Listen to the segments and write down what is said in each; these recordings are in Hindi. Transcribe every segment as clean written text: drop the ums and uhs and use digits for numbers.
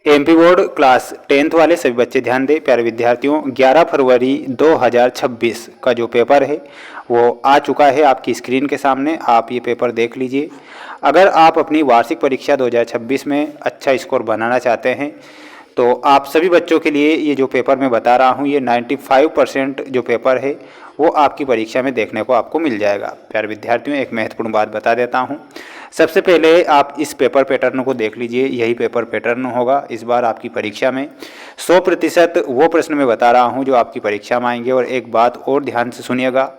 एमपी बोर्ड क्लास 10th वाले सभी बच्चे ध्यान दें प्यारे विद्यार्थियों, 11 फरवरी 2026 का जो पेपर है वो आ चुका है आपकी स्क्रीन के सामने। आप ये पेपर देख लीजिए। अगर आप अपनी वार्षिक परीक्षा 2026 में अच्छा स्कोर बनाना चाहते हैं तो आप सभी बच्चों के लिए ये जो पेपर मैं बता रहा हूँ ये 95% जो पेपर है वो आपकी परीक्षा में देखने को आपको मिल जाएगा। प्यारे विद्यार्थियों, एक महत्वपूर्ण बात बता देता हूँ। सबसे पहले आप इस पेपर पैटर्न को देख लीजिए, यही पेपर पैटर्न होगा इस बार आपकी परीक्षा में। 100% वो प्रश्न मैं बता रहा हूँ जो आपकी परीक्षा में आएंगे। और एक बात और ध्यान से सुनिएगा,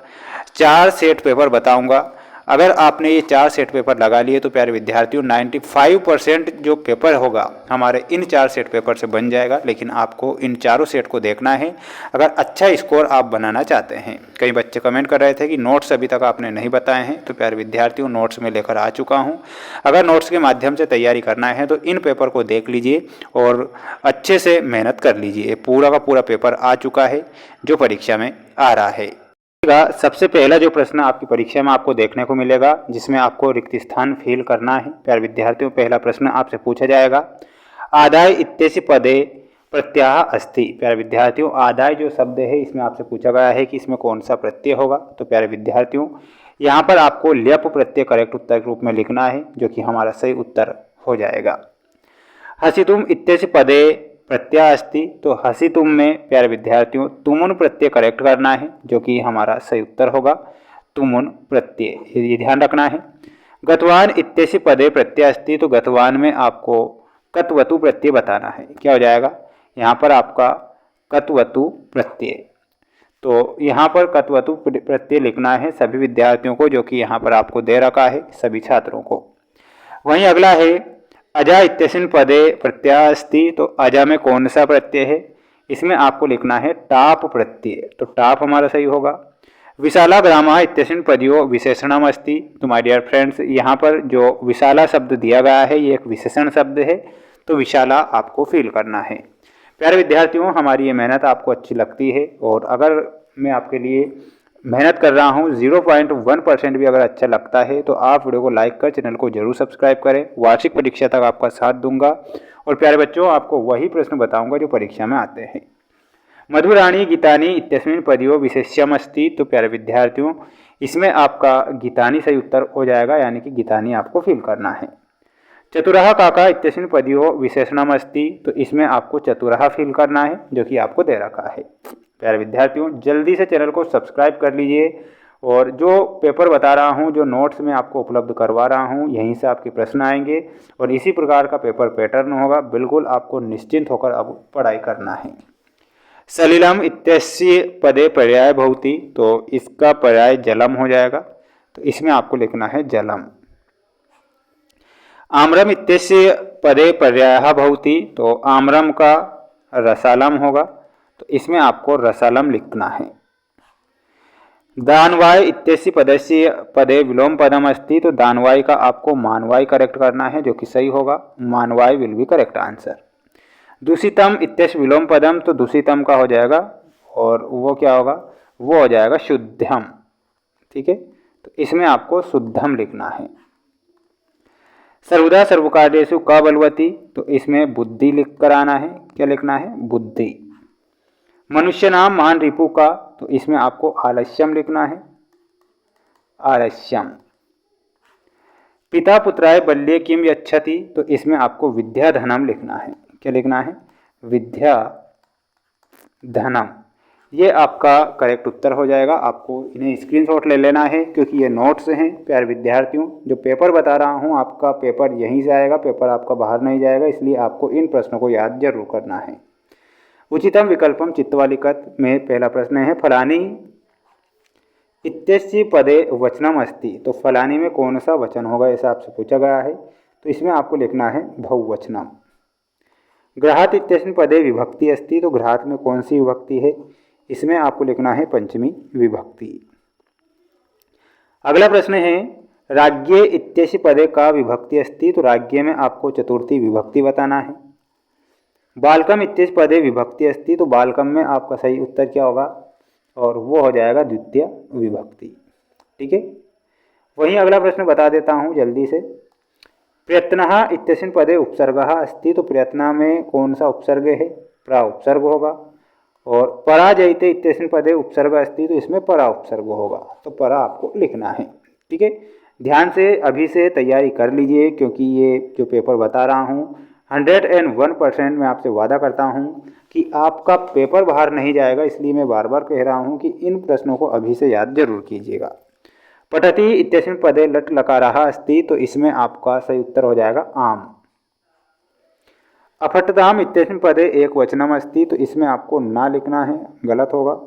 4 सेट पेपर बताऊँगा। अगर आपने ये 4 सेट पेपर लगा लिए तो प्यारे विद्यार्थियों 95% जो पेपर होगा हमारे इन 4 सेट पेपर से बन जाएगा। लेकिन आपको इन चारों सेट को देखना है अगर अच्छा स्कोर आप बनाना चाहते हैं। कई बच्चे कमेंट कर रहे थे कि नोट्स अभी तक आपने नहीं बताए हैं, तो प्यारे विद्यार्थियों नोट्स में लेकर आ चुका हूँ। अगर नोट्स के माध्यम से तैयारी करना है तो इन पेपर को देख लीजिए और अच्छे से मेहनत कर लीजिए। पूरा का पूरा पेपर आ चुका है जो परीक्षा में आ रहा है। सबसे पहला जो प्रश्न आपकी परीक्षा में आपको देखने को मिलेगा जिसमें आपको रिक्त स्थान फिल करना है। प्यारे विद्यार्थियों, पहला प्रश्न आपसे पूछा जाएगा, आदाय इत्यस्य पदे प्रत्यय अस्ति। प्यारे विद्यार्थियों, आदाय जो शब्द है इसमें आपसे पूछा गया है कि इसमें कौन सा प्रत्यय होगा। तो प्यारे विद्यार्थियों यहाँ पर आपको ल्यप प्रत्यय करेक्ट उत्तर के रूप में लिखना है जो कि हमारा सही उत्तर हो जाएगा। हसितुम इत्यस्य पदे प्रत्यय अस्ति, तो हसितुम में प्यारे विद्यार्थियों तुमुन प्रत्यय करेक्ट करना है जो कि हमारा सही उत्तर होगा, तुमुन प्रत्यय, ये ध्यान रखना है। गतवान इत्यस्य पदे प्रत्यय अस्ति, तो गतवान में आपको कतवतु प्रत्यय बताना है। क्या हो जाएगा यहाँ पर आपका कतवतु प्रत्यय। तो यहाँ पर कतवतु प्रत्यय लिखना है सभी विद्यार्थियों को जो कि यहाँ पर आपको दे रखा है सभी छात्रों को। वहीं अगला है अजा इत्यस्मिन् पदे प्रत्यय अस्ति, तो अजा में कौन सा प्रत्यय है, इसमें आपको लिखना है टाप प्रत्यय, तो टाप हमारा सही होगा। विशाला ग्रामः इत्यस्मिन् पदयो विशेषणम अस्ति, तो माय डियर फ्रेंड्स यहाँ पर जो विशाला शब्द दिया गया है ये एक विशेषण शब्द है, तो विशाला आपको फिल करना है। प्यारे विद्यार्थियों, हमारी ये मेहनत आपको अच्छी लगती है और अगर मैं आपके लिए मेहनत कर रहा हूँ 0.1% भी अगर अच्छा लगता है तो आप वीडियो को लाइक कर चैनल को जरूर सब्सक्राइब करें। वार्षिक परीक्षा तक आपका साथ दूंगा और प्यारे बच्चों आपको वही प्रश्न बताऊंगा जो परीक्षा में आते हैं। मधुराणी गीतानी इत्यस्मिन् पदयो विशेष्यम अस्ति, तो प्यारे विद्यार्थियों इसमें आपका गीतानी सही उत्तर हो जाएगा, यानी कि गीतानी आपको फिल करना है। चतुरः काका इत्यस्मिन् पदयो विशेषणम अस्ति, तो इसमें आपको चतुरः फिल करना है जो कि आपको दे रखा है। प्यारे विद्यार्थियों जल्दी से चैनल को सब्सक्राइब कर लीजिए और जो पेपर बता रहा हूँ, जो नोट्स में आपको उपलब्ध करवा रहा हूँ, यहीं से आपके प्रश्न आएंगे और इसी प्रकार का पेपर पैटर्न होगा। बिल्कुल आपको निश्चिंत होकर अब पढ़ाई करना है। सलिलम इत्यस्य पदे पर्याय भवति, तो इसका पर्याय जलम हो जाएगा, तो इसमें आपको लिखना है जलम। आम्रम इत्यस्य पदे पर्यायः भवति, तो आम्रम का रसालम होगा, तो इसमें आपको रसालम लिखना है। दानवाय इत्यस्य पदस्य पदे विलोम पदम अस्ति, तो दानवाय का आपको मानवाय करेक्ट करना है जो कि सही होगा, मानवाय विल बी करेक्ट आंसर। दूषितम इत्यस्य विलोम पदम, तो दूषितम का हो जाएगा और वो क्या होगा, वो हो जाएगा शुद्धम। ठीक है, तो इसमें आपको शुद्धम लिखना है। सर्वदा सर्वकार्येषु क बलवती, तो इसमें बुद्धि लिख कर आना है। क्या लिखना है, बुद्धि। मनुष्य नाम महान रिपु का, तो इसमें आपको आलस्यम लिखना है, आलस्यम। पिता पुत्राय बल्ये किम यच्छति, तो इसमें आपको विद्या धनम लिखना है। क्या लिखना है, विद्या धनम। ये आपका करेक्ट उत्तर हो जाएगा। आपको इन्हें स्क्रीनशॉट ले लेना है क्योंकि ये नोट्स हैं। प्यारे विद्यार्थियों जो पेपर बता रहा हूँ आपका पेपर यहीं से आएगा, पेपर आपका बाहर नहीं जाएगा, इसलिए आपको इन प्रश्नों को याद जरूर करना है। उचितम विकल्पम चित्तवालिकत में पहला प्रश्न है फलानी इत्यस्य पदे वचनम अस्ति, तो फलानी में कौन सा वचन होगा ऐसा आपसे पूछा गया है, तो इसमें आपको लिखना है बहुवचनम। गृहात इत्यस्मिन् पदे विभक्ति अस्ति, तो गृहात में कौन सी विभक्ति है, इसमें आपको लिखना है पंचमी विभक्ति। अगला प्रश्न है राज्ञे इत्यस्य पदे का विभक्ति अस्ति, तो राज्ञे में आपको चतुर्थी विभक्ति बताना है। बालकम इत्यस्य पदे विभक्ति अस्ति, तो बालकम में आपका सही उत्तर क्या होगा, और वो हो जाएगा द्वितीय विभक्ति। ठीक है, वहीं अगला प्रश्न बता देता हूँ जल्दी से। प्रयत्नः इत्यस्मिन् पदे उपसर्गः अस्ति, तो प्रयत्न में कौन सा उपसर्ग है? प्रा उपसर्ग होगा। और पराजयते इत्यस्मिन् पदे उपसर्ग अस्ति, तो इसमें परा उपसर्ग होगा, तो परा आपको लिखना है। ठीक है, ध्यान से अभी से तैयारी कर लीजिए, क्योंकि ये जो पेपर बता रहा हूँ 101% मैं आपसे वादा करता हूँ कि आपका पेपर बाहर नहीं जाएगा। इसलिए मैं बार बार कह रहा हूँ कि इन प्रश्नों को अभी से याद जरूर कीजिएगा। पठति इत्यस्मिन् पदे लट लकारः अस्ति, तो इसमें आपका सही उत्तर हो जाएगा आम। अफट्ताम इत्यस्मिन् पदे एक वचनम अस्ति, तो इसमें आपको ना लिखना है, गलत होगा।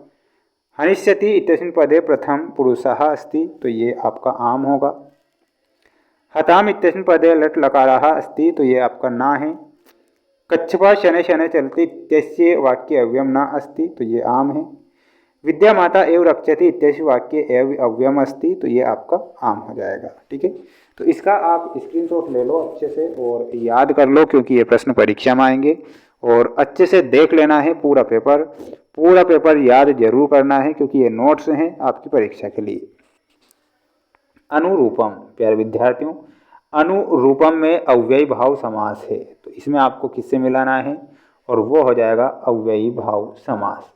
हनिष्यति इत्यस्मिन् पदे प्रथम पुरुषः अस्ति, तो ये आपका आम होगा। हताम इत्यस्मिन् पदे लट लकारः अस्ति, तो ये आपका ना है। कच्छपा शनै शनै चलति इत्यस्य वाक्ये अव्ययम न अस्ति, तो ये आम है। विद्या माता एव रक्षति इत्यस्य वाक्य एव अव्ययम अस्ति, तो ये आपका आम हो जाएगा। ठीक है, तो इसका आप स्क्रीनशॉट ले लो अच्छे से और याद कर लो, क्योंकि ये प्रश्न परीक्षा में आएंगे। और अच्छे से देख लेना है पूरा पेपर याद जरूर करना है, क्योंकि ये नोट्स हैं आपकी परीक्षा के लिए। अनुरूपम, प्यारे विद्यार्थियों, अनुरूपम में अव्ययी भाव समास है, तो इसमें आपको किससे मिलाना है? और वो हो जाएगा अव्ययी भाव समास।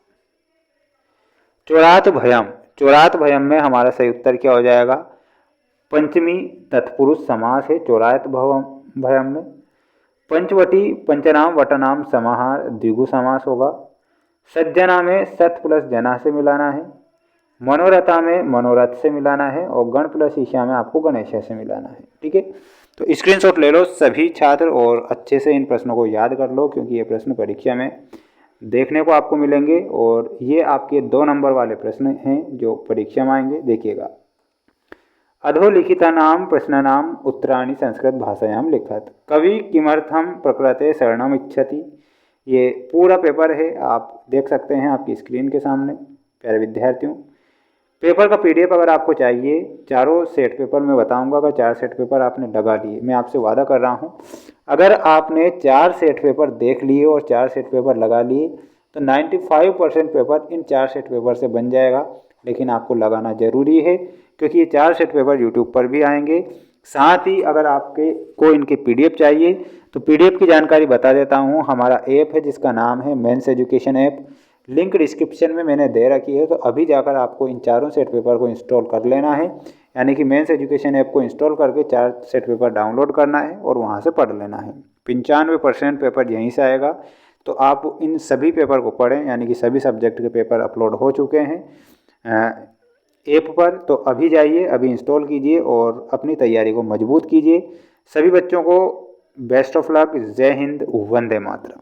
चोरात भयम, चोरात भयम में हमारा सही उत्तर क्या हो जाएगा? पंचमी तत्पुरुष समास है चोरात भयम में। पंचवटी पंचनाम वटनाम समाहार द्विगु समास होगा। सज्जना में सत प्लस जना से मिलाना है। मनोरथा में मनोरथ से मिलाना है। और गण प्लस ईशा में आपको गणेश से मिलाना है। ठीक है, तो स्क्रीनशॉट ले लो सभी छात्र और अच्छे से इन प्रश्नों को याद कर लो, क्योंकि ये प्रश्न परीक्षा में देखने को आपको मिलेंगे। और ये आपके 2 नंबर वाले प्रश्न हैं जो परीक्षा में आएंगे, देखिएगा। अधोलिखितानां प्रश्नानां उत्तराणि संस्कृत भाषायां लिखत। कवि किमर्थम प्रकृते शरणम इच्छति। ये पूरा पेपर है, आप देख सकते हैं आपकी स्क्रीन के सामने। प्यारे विद्यार्थियों, पेपर का PDF अगर आपको चाहिए, चारों सेट पेपर मैं बताऊंगा। अगर 4 सेट पेपर आपने लगा लिए, मैं आपसे वादा कर रहा हूं, अगर आपने 4 सेट पेपर देख लिए और 4 सेट पेपर लगा लिए, तो 95% पेपर इन 4 सेट पेपर से बन जाएगा। लेकिन आपको लगाना ज़रूरी है, क्योंकि ये 4 सेट पेपर यूट्यूब पर भी आएंगे। साथ ही अगर आपके को इनके PDF चाहिए, तो PDF की जानकारी बता देता हूँ। हमारा ऐप है जिसका नाम है mains education app, link description में मैंने दे रखी है। तो अभी जाकर आपको इन चारों सेट पेपर को इंस्टॉल कर लेना है, यानी कि मेंस एजुकेशन ऐप को इंस्टॉल करके 4 सेट पेपर डाउनलोड करना है और वहाँ से पढ़ लेना है। 95% पेपर यहीं से आएगा। तो आप इन सभी पेपर को पढ़ें, यानी कि सभी सब्जेक्ट के पेपर अपलोड हो चुके हैं ऐप पर। तो अभी जाइए, अभी इंस्टॉल कीजिए और अपनी तैयारी को मजबूत कीजिए। सभी बच्चों को बेस्ट ऑफ लक। जय हिंद, वंदे मातरम।